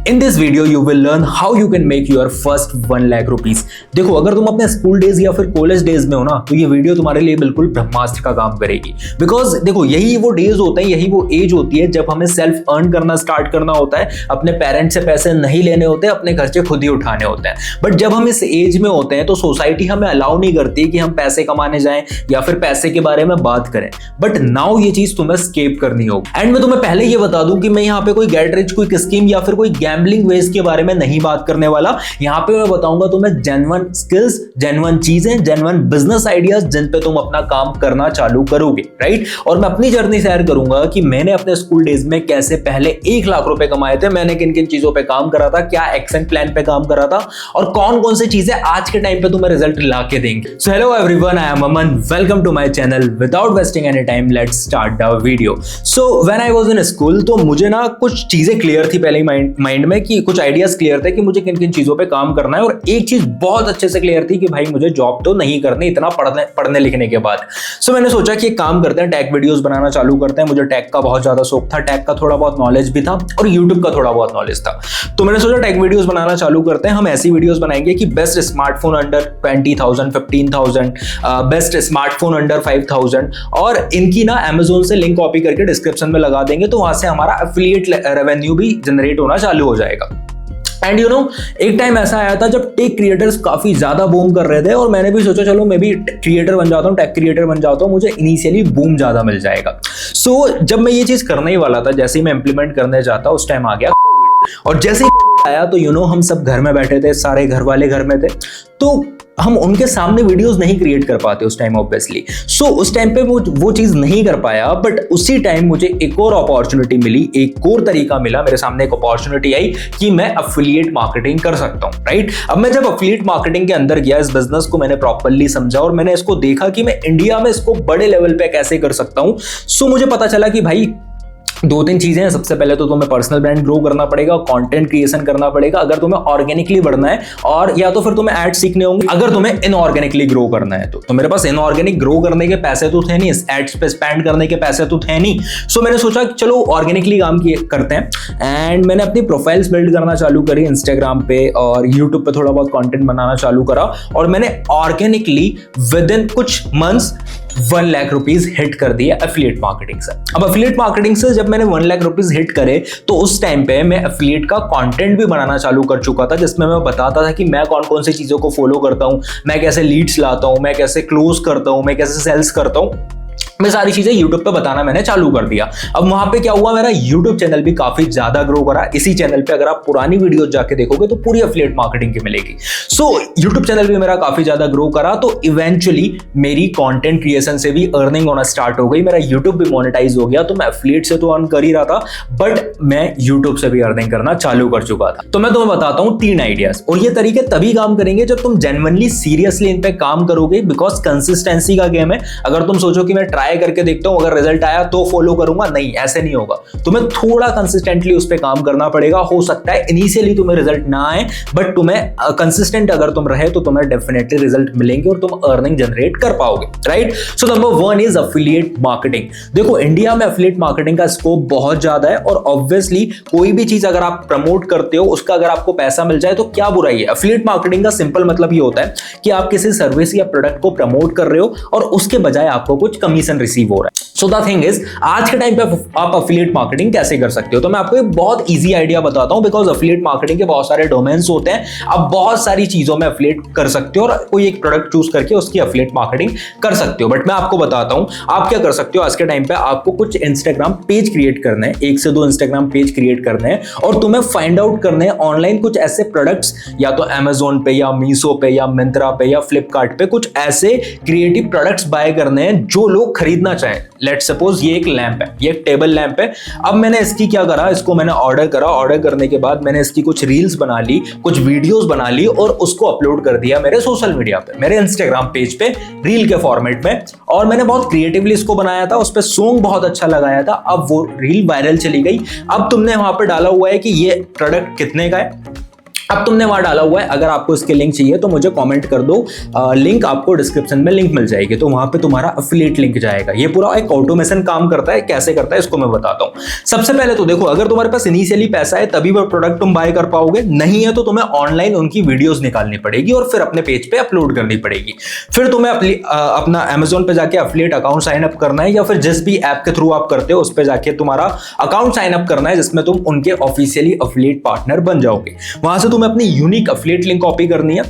In this video you will learn how you can make your first 1 lakh rupees। देखो, अगर तुम अपने school days या फिर कॉलेज डेज में हो ना, तो ये वीडियो तुम्हारे लिए बिल्कुल ब्रह्मास्त्र का काम करेगी। बिकॉज देखो, यही वो डेज होते हैं, यही वो एज होती है जब हमें सेल्फ अर्न करना स्टार्ट करना होता है, अपने पेरेंट्स से पैसे नहीं लेने होते, अपने खर्चे खुद ही उठाने होते हैं। बट जब हम इस एज में होते हैं तो सोसाइटी हमें अलाउ नहीं करती कि हम पैसे कमाने जाएं या फिर पैसे के बारे में बात करें। बट नाउ ये चीज तुम्हें स्केप करनी होगी। एंड मैं तुम्हें पहले ये बता दूं कि मैं यहाँ पे कोई गेट रिच क्विक स्कीम या फिर कोई गैम्बलिंग वेज के बारे में नहीं बात करने वाला। यहाँ पे मैं बताऊंगा तुम्हें जेन्युइन स्किल्स, जेन्युइन चीजें, जेन्युइन बिजनेस आइडियाज जिन पे तुम अपना काम करना चालू करोगे, राइट। और मैं अपनी जर्नी शेयर करूंगा कि मैंने अपने स्कूल डेज में कैसे पहले 1 लाख रुपए कमाए थे, मैंने किन किन चीजों पे काम करा था, क्या एक्शन प्लान पे काम करा था और कौन कौन सी चीजें आज के टाइम पे तुम्हें रिजल्ट ला के देंगे। So hello everyone, I am Aman, welcome to my channel. Without wasting any time let's start the video. So when I was in school तो मुझे ना कुछ चीजें क्लियर थी पहले ही माइंड में, कि कुछ आइडियाज क्लियर थे कि मुझे किन किन चीजों पे काम करना है। और एक चीज बहुत अच्छे से क्लियर थी कि भाई मुझे जॉब तो नहीं करनी इतना पढ़ने लिखने के बाद। सो मैंने सोचा कि एक काम करते हैं, टैग वीडियोस बनाना चालू करते हैं। मुझे टैग का बहुत ज्यादा शौक था, टैग का थोड़ा बहुत नॉलेज भी था और यूट्यूब का थोड़ा बहुत नॉलेज था। तो मैंने सोचा टैग वीडियोस बनाना चालू करते हैं। हम ऐसी वीडियोस बनाएंगे कि best smartphone under 20,000, 15,000, best smartphone under 5,000, और इनकी ना अमेज़न से लिंक कॉपी करके डिस्क्रिप्शन में लगा देंगे, तो वहां से हमारा एफिलिएट रेवेन्यू भी जनरेट होना चालू हो जाएगा। एंड यू नो, एक टाइम ऐसा आया था जब टेक क्रिएटर्स काफी ज्यादा बूम कर रहे थे और मैंने भी सोचा चलो मैं भी क्रिएटर बन जाता हूँ, टेक क्रिएटर बन जाता हूँ, मुझे इनिशियली बूम ज्यादा मिल जाएगा। सो जब मैं ये चीज करने ही वाला था, जैसे ही मैं इंप्लीमेंट करने जाता, उस टाइम आ गया कोविड। और जैसे ही आया तो यू नो, हम सब घर में बैठे थे, सारे घर वाले घर में थे, तो हम उनके सामने वीडियोस नहीं क्रिएट कर पाते उस टाइम ऑब्वियसली। सो उस टाइम पे वो चीज नहीं कर पाया। बट उसी टाइम मुझे एक और अपॉर्चुनिटी मिली, एक और तरीका मिला, मेरे सामने एक अपॉर्चुनिटी आई कि मैं एफिलिएट मार्केटिंग कर सकता हूं, राइट। अब मैं जब एफिलिएट मार्केटिंग के अंदर गया, इस बिजनेस को मैंने प्रॉपर्ली समझा और मैंने इसको देखा कि मैं इंडिया में इसको बड़े लेवल पे कैसे कर सकता हूं। सो मुझे पता चला कि भाई 2-3 चीजें हैं। सबसे पहले तो तुम्हें पर्सनल ब्रांड ग्रो करना पड़ेगा, कंटेंट क्रिएशन करना पड़ेगा अगर तुम्हें ऑर्गेनिकली बढ़ना है, और या तो फिर तुम्हें एड सीखने होंगे अगर तुम्हें इनऑर्गेनिकली ग्रो करना है। तो मेरे पास इनऑर्गेनिक ग्रो करने के पैसे तो थे नहीं, एड्स पे स्पेंड करने के पैसे तो थे नहीं। सो मैंने सोचा कि चलो ऑर्गेनिकली काम करते हैं। एंड मैंने अपनी प्रोफाइल्स बिल्ड करना चालू करी इंस्टाग्राम पे और यूट्यूब पे, थोड़ा बहुत कंटेंट बनाना चालू करा और मैंने ऑर्गेनिकली विद इन कुछ मंथ्स 1 लाख रुपीज हिट कर दिया एफिलिएट मार्केटिंग से। अब एफिलिएट मार्केटिंग से जब मैंने 1 लाख रुपीज हिट करे तो उस टाइम पे मैं एफिलिएट का कंटेंट भी बनाना चालू कर चुका था, जिसमें मैं बताता था कि मैं कौन कौन सी चीजों को फॉलो करता हूं, मैं कैसे लीड्स लाता हूं, मैं कैसे क्लोज करता हूं, मैं कैसे सेल्स करता हूं। मैं सारी चीजें YouTube पे बताना मैंने चालू कर दिया। अब वहां पे क्या हुआ, मेरा YouTube चैनल भी काफी ज्यादा ग्रो करा। इसी चैनल पे अगर आप पुरानी वीडियोस जाके देखोगे तो पूरी एफिलिएट मार्केटिंग की मिलेगी। सो YouTube चैनल भी मेरा काफी ज्यादा ग्रो करा, तो इवेंचुअली मेरी कंटेंट क्रिएशन से भी अर्निंग होना स्टार्ट हो गई। मेरा YouTube भी मोनेटाइज हो गया, तो मैं एफिलिएट से तो अर्न कर ही रहा था, बट मैं YouTube से भी अर्निंग करना चालू कर चुका था। तो मैं तुम्हें बताता हूँ 3 आइडियाज, और ये तरीके तभी काम करेंगे जब तुम जेन्युइनली सीरियसली इन पे काम करोगे, बिकॉज कंसिस्टेंसी का गेम है। अगर तुम सोचो कि मैं ट्राई करके देखता हूं, अगर रिजल्ट आया तो फॉलो करूंगा, नहीं, ऐसे नहीं होगा। तुम्हें थोड़ा कंसिस्टेंटली उस पे काम करना पड़ेगा। हो सकता है इनिशियली तुम्हें रिजल्ट ना आए, बट तुम्हें कंसिस्टेंट अगर तुम रहे तो तुम्हें डेफिनेटली रिजल्ट मिलेंगे और तुम अर्निंग जनरेट कर पाओगे, right. So number 1 is affiliate marketing. देखो, इंडिया में एफिलिएट मार्केटिंग का स्कोप बहुत ज्यादा है, और ऑब्वियसली कोई भी चीज अगर आप प्रमोट करते हो, उसका अगर आपको पैसा मिल जाए तो क्या बुराई है। एफिलिएट मार्केटिंग का सिंपल मतलब ये होता है कि आप किसी सर्विस या प्रोडक्ट को प्रमोट कर रहे हो और उसके बजाय आपको कुछ कमीशन रिसीव हो रहा है। सो द थिंग इज, आज के टाइम पे आप एफिलिएट मार्केटिंग कैसे कर सकते हो, तो मैं आपको एक बहुत इजी आइडिया बताता हूं। बिकॉज एफिलिएट मार्केटिंग के बहुत सारे डोमेन्स होते हैं, आप बहुत सारी चीजों में एफिलिएट कर सकते हो और कोई एक प्रोडक्ट चूज करके उसकी एफिलिएट मार्केटिंग कर सकते हो। बट मैं आपको बताता हूं आप क्या कर सकते हो। आज के टाइम पे आपको कुछ इंस्टाग्राम पेज क्रिएट करने हैं, 1 से 2 इंस्टाग्राम पेज क्रिएट करने हैं, और तुम्हें फाइंड आउट करने हैं ऑनलाइन कुछ ऐसे प्रोडक्ट्स, या तो अमेज़न पे या मीशो पे या मिंत्रा पे या फ्लिपकार्ट पे, कुछ ऐसे क्रिएटिव प्रोडक्ट्स बाय करने हैं जो लोग खरीदना चाहें। लेट्स सपोज ये एक लैंप है, ये एक टेबल लैंप है। अब मैंने इसकी क्या करा, इसको मैंने ऑर्डर करा, ऑर्डर करने के बाद मैंने इसकी कुछ रील्स बना ली, कुछ वीडियोस बना ली और उसको अपलोड कर दिया मेरे सोशल मीडिया पे, मेरे इंस्टाग्राम पेज पे रील के फॉर्मेट में। और मैंने बहुत क्रिएटिवली इसको बनाया था, उस पर सॉन्ग बहुत अच्छा लगाया था। अब वो रील वायरल चली गई। अब तुमने वहां पर डाला हुआ है कि ये प्रोडक्ट कितने का है, अब तुमने वहां डाला हुआ है, अगर आपको इसके लिंक चाहिए तो मुझे कमेंट कर दो, लिंक आपको डिस्क्रिप्शन में लिंक मिल जाएगी, तो वहां पे तुम्हारा एफिलिएट लिंक जाएगा। ये पूरा एक ऑटोमेशन काम करता है, कैसे करता है इसको मैं बताता हूं। सबसे पहले तो देखो, अगर तुम्हारे पास इनिशियली पैसा है तभी वो प्रोडक्ट तुम बाय कर पाओगे, नहीं है तो तुम्हें ऑनलाइन उनकी वीडियोस निकालनी पड़ेगी और फिर अपने पेज पे अपलोड करनी पड़ेगी। फिर तुम्हें अपना Amazon पे जाके एफिलिएट अकाउंट साइन अप करना है, या फिर जिस भी ऐप के थ्रू आप करते हो उस पे जाके तुम्हारा अकाउंट साइन अप करना है, जिसमें तुम उनके ऑफिशियली एफिलिएट पार्टनर बन जाओगे। वहां से तुम्हें अपनी यूनिक एफिलिएट लिंक कॉपी करनी है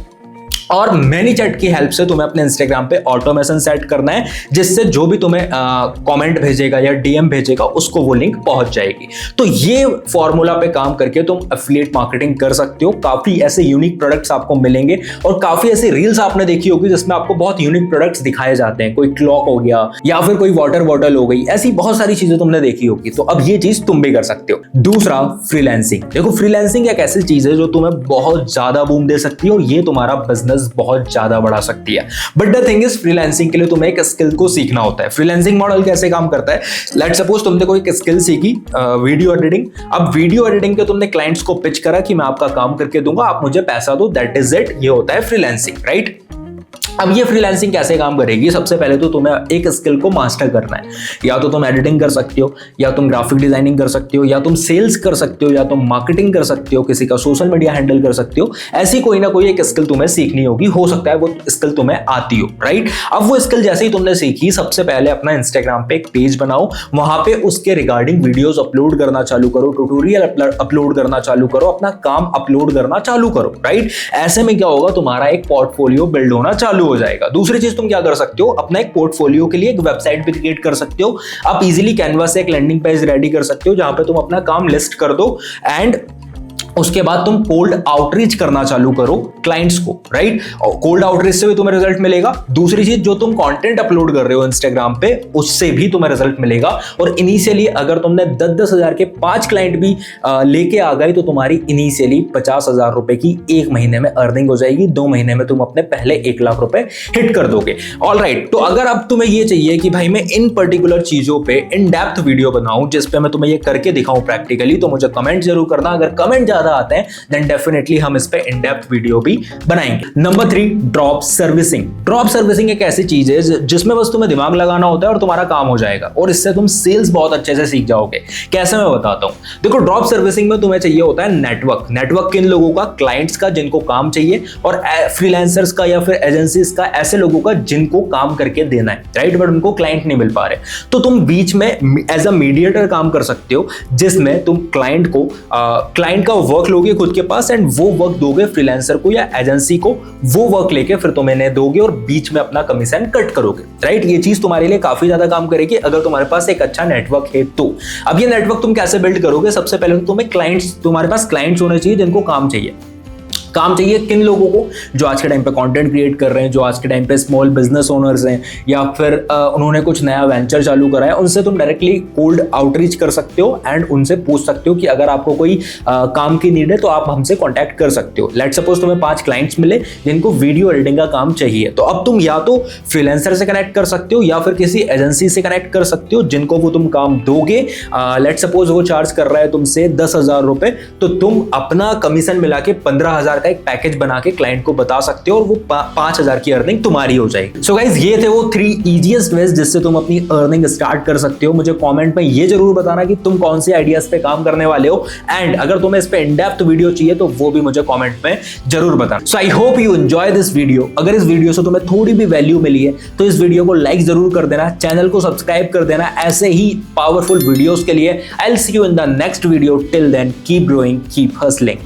और मैनीचैट की हेल्प से तुम्हें अपने इंस्टाग्राम पे ऑटोमेशन सेट करना है, जिससे जो भी तुम्हें कमेंट भेजेगा या डीएम भेजेगा उसको वो लिंक पहुंच जाएगी। तो ये फॉर्मूला पे काम करके तुम एफिलिएट मार्केटिंग कर सकते हो। काफी ऐसे यूनिक प्रोडक्ट्स आपको मिलेंगे और काफी ऐसी रील्स आपने देखी होगी जिसमें आपको बहुत यूनिक प्रोडक्ट्स दिखाए जाते हैं, कोई क्लॉक हो गया या फिर कोई वाटर बॉटल हो गई, ऐसी बहुत सारी चीजें तुमने देखी होगी। तो अब ये चीज तुम भी कर सकते हो। दूसरा, फ्रीलांसिंग। देखो, फ्रीलांसिंग एक ऐसी चीज है जो तुम्हें बहुत ज्यादा बूम दे सकती है और ये तुम्हारा बिजनेस बहुत ज्यादा बढ़ा सकती है। But the thing is, freelancing के लिए तुम्हें एक स्किल को सीखना होता है। फ्रीलांसिंग मॉडल कैसे काम करता है? लेट सपोज तुमने कोई एक स्किल सीखी, वीडियो एडिटिंग। अब वीडियो एडिटिंग के तुमने क्लाइंट्स को पिच करा कि मैं आपका काम करके दूंगा, आप मुझे पैसा दो, दैट इज इट। ये होता है फ्रीलांसिंग, राइट? अब ये फ्रीलांसिंग कैसे काम करेगी? सबसे पहले तो तुम्हें एक स्किल को मास्टर करना है। या तो तुम एडिटिंग कर सकते हो, या तुम ग्राफिक डिजाइनिंग कर सकते हो, या तुम सेल्स कर सकते हो, या तुम मार्केटिंग कर सकते हो, किसी का सोशल मीडिया हैंडल कर सकते हो। ऐसी कोई ना कोई एक स्किल तुम्हें सीखनी होगी, हो सकता है वो स्किल तुम्हें आती हो, राइट? अब वो स्किल जैसे ही तुमने सीखी, सबसे पहले अपना इंस्टाग्राम पे एक पेज बनाओ, वहां पे उसके रिगार्डिंग वीडियोस अपलोड करना चालू करो, ट्यूटोरियल अपलोड करना चालू करो, अपना काम अपलोड करना चालू करो, राइट? ऐसे में क्या होगा, तुम्हारा एक पोर्टफोलियो बिल्ड होना चालू हो जाएगा। दूसरी चीज तुम क्या कर सकते हो, अपना एक पोर्टफोलियो के लिए एक वेबसाइट भी क्रिएट कर सकते हो। आप इजीली कैनवा से एक लैंडिंग पेज रेडी कर सकते हो जहां पे तुम अपना काम लिस्ट कर दो एंड उसके बाद तुम कोल्ड आउटरीच करना चालू करो क्लाइंट्स को, राइट? और कोल्ड आउटरीच से भी तुम्हें रिजल्ट मिलेगा। दूसरी चीज, जो तुम कंटेंट अपलोड कर रहे हो इंस्टाग्राम पे, उससे भी तुम्हें रिजल्ट मिलेगा। और इनिशियली अगर तुमने 10-10 हजार के 5 क्लाइंट भी लेके आ गए तो तुम्हारी इनिशियली 50,000 रुपए की 1 महीने में अर्निंग हो जाएगी। 2 महीने में तुम अपने पहले 1 लाख रुपए हिट कर दोगे। ऑल राइट, तो अगर अब तुम्हें ये चाहिए कि भाई मैं इन पर्टिकुलर चीजों पे इन डेप्थ वीडियो बनाऊं जिसपे मैं तुम्हें ये करके दिखाऊं प्रैक्टिकली, तो मुझे कमेंट जरूर करना। अगर कमेंट ज्यादा आते हैं देन डेफिनेटली हम इस पे इन डेप्थ वीडियो भी बनाएंगे। Number 3, drop servicing. Drop servicing एक ऐसी चीज है जिसमें बस तुम्हें दिमाग लगाना होता है और तुम्हारा काम हो जाएगा, और इससे तुम सेल्स बहुत अच्छे से सीख जाओगे। कैसे, मैं बताता हूं। देखो, ड्रॉप सर्विसिंग में तुम्हें चाहिए होता है नेटवर्क। नेटवर्क किन लोगों का? क्लाइंट्स का, जिनको काम चाहिए, और फ्रीलांसर्स का या फिर एजेंसीज का, ऐसे लोगों का जिनको काम करके देना है, राइट? बट उनको क्लाइंट नहीं मिल पा रहे। तो तुम बीच में एज अ मीडिएटर काम कर सकते हो, जिसमें तुम क्लाइंट का वर्क लोगे खुद के पास एंड वो वर्क दोगे फ्रीलांसर को या एजेंसी को। वो वर्क लेके फिर तुम इन्हें दोगे और बीच में अपना कमीशन कट करोगे, राइट? ये चीज तुम्हारे लिए काफी ज्यादा काम करेगी अगर तुम्हारे पास एक अच्छा नेटवर्क है तो। अब ये नेटवर्क तुम कैसे बिल्ड करोगे? सबसे पहले तुम्हारे पास क्लाइंट्स होने चाहिए जिनको काम चाहिए। काम चाहिए किन लोगों को? जो आज के टाइम पे कंटेंट क्रिएट कर रहे हैं, जो आज के टाइम पे स्मॉल बिजनेस ओनर्स हैं, या फिर उन्होंने कुछ नया वेंचर चालू करा है। उनसे तुम डायरेक्टली कोल्ड आउटरीच कर सकते हो एंड उनसे पूछ सकते हो कि अगर आपको कोई काम की नीड है तो आप हमसे कॉन्टैक्ट कर सकते हो। लेट सपोज तुम्हें 5 क्लाइंट्स मिले जिनको वीडियो एडिटिंग का काम चाहिए, तो अब तुम या तो फ्रीलांसर से कनेक्ट कर सकते हो या फिर किसी एजेंसी से कनेक्ट कर सकते हो जिनको वो तुम काम दोगे। लेट सपोज वो चार्ज कर रहा है तुमसे 10,000 रुपए, तो तुम अपना कमीशन मिला के 15,000 का एक पैकेज बना के क्लाइंट को बता सकते हो और वो 5,000 की अर्निंग तुम्हारी हो जाएगी। सो गाइस, ये थे वो 3 इजीएस्ट वेज जिससे तुम अपनी अर्निंग स्टार्ट कर सकते हो। मुझे कमेंट में ये जरूर बताना कि तुम कौन से आइडियाज पे काम करने वाले हो, एंड अगर तुम्हें इस पे इन डेप्थ वीडियो चाहिए तो वो भी मुझे कमेंट में जरूर बताना। So I hope you enjoy this video. अगर इस वीडियो से तुम्हें थोड़ी भी वैल्यू मिली है तो इस वीडियो को लाइक जरूर कर देना, चैनल को सब्सक्राइब कर देना ऐसे ही पावरफुल वीडियोस के लिए। I will see you in the next video. Till then keep growing, keep hustling.